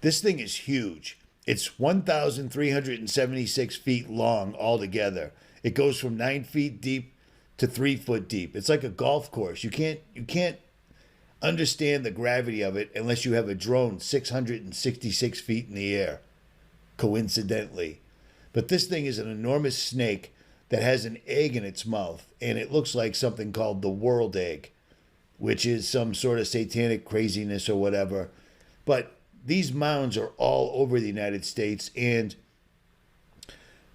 This thing is huge. It's 1,376 feet long altogether. It goes from 9 feet deep to 3 foot deep. It's like a golf course. You can't understand the gravity of it unless you have a drone 666 feet in the air, coincidentally. But this thing is an enormous snake that has an egg in its mouth, and it looks like something called the world egg, which is some sort of satanic craziness or whatever. But these mounds are all over the United States, and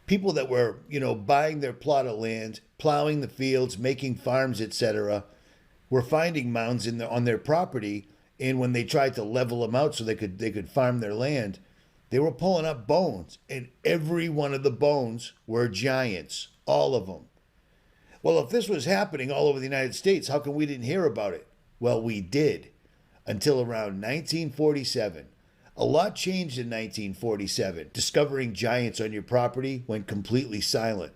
people that were, buying their plot of land, plowing the fields, making farms, etc., were finding mounds on their property, and when they tried to level them out so they could farm their land, they were pulling up bones, and every one of the bones were giants, all of them. Well, if this was happening all over the United States, how come we didn't hear about it? Well, we did, until around 1947. A lot changed in 1947. Discovering giants on your property went completely silent.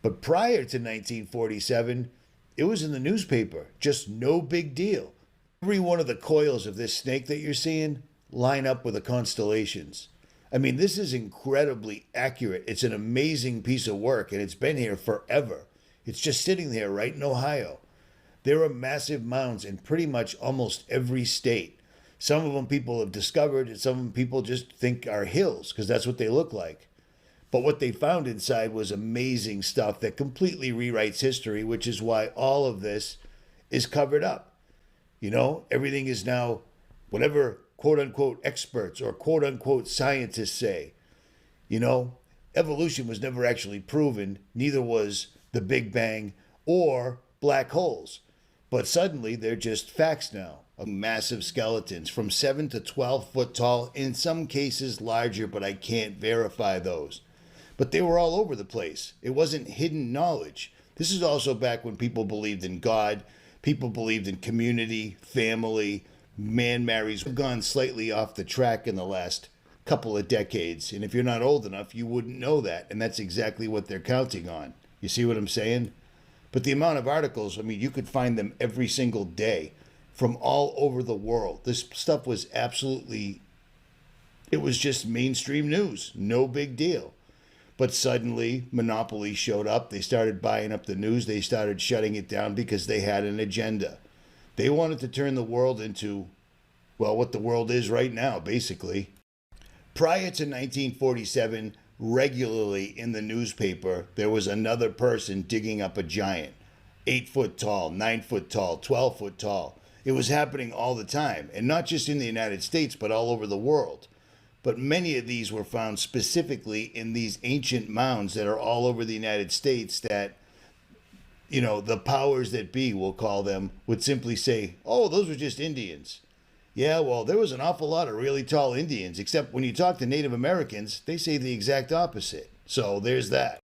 But prior to 1947, it was in the newspaper, just no big deal. Every one of the coils of this snake that you're seeing line up with the constellations. I mean, this is incredibly accurate. It's an amazing piece of work, and it's been here forever. It's just sitting there right in Ohio. There are massive mounds in pretty much almost every state. Some of them people have discovered, and some of them people just think are hills, because that's what they look like. But what they found inside was amazing stuff that completely rewrites history, which is why all of this is covered up. Everything is now whatever quote-unquote experts or quote-unquote scientists say. Evolution was never actually proven, neither was the Big Bang or black holes. But suddenly they're just facts now. Massive skeletons from 7 to 12 foot tall, in some cases larger, but I can't verify those. But they were all over the place. It wasn't hidden knowledge. This is also back when people believed in God, people believed in community, family, man marries. We've gone slightly off the track in the last couple of decades, and if you're not old enough, you wouldn't know that, and that's exactly what they're counting on. You see what I'm saying? But the amount of articles, you could find them every single day from all over the world. This stuff was it was just mainstream news, no big deal. But suddenly, monopoly showed up. They started buying up the news. They started shutting it down because they had an agenda. They wanted to turn the world into, what the world is right now, basically. Prior to 1947, regularly in the newspaper, there was another person digging up a giant. 8 foot tall, 9 foot tall, 12 foot tall. It was happening all the time, and not just in the United States, but all over the world. But many of these were found specifically in these ancient mounds that are all over the United States that, the powers that be, we'll call them, would simply say, oh, those were just Indians. Yeah, well, there was an awful lot of really tall Indians, except when you talk to Native Americans, they say the exact opposite. So there's that.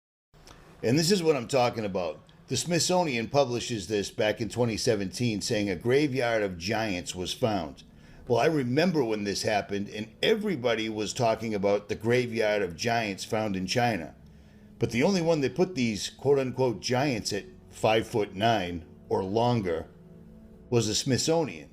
And this is what I'm talking about. The Smithsonian publishes this back in 2017, saying a graveyard of giants was found. Well, I remember when this happened, and everybody was talking about the graveyard of giants found in China. But the only one that put these quote-unquote giants at 5'9" or longer was the Smithsonian.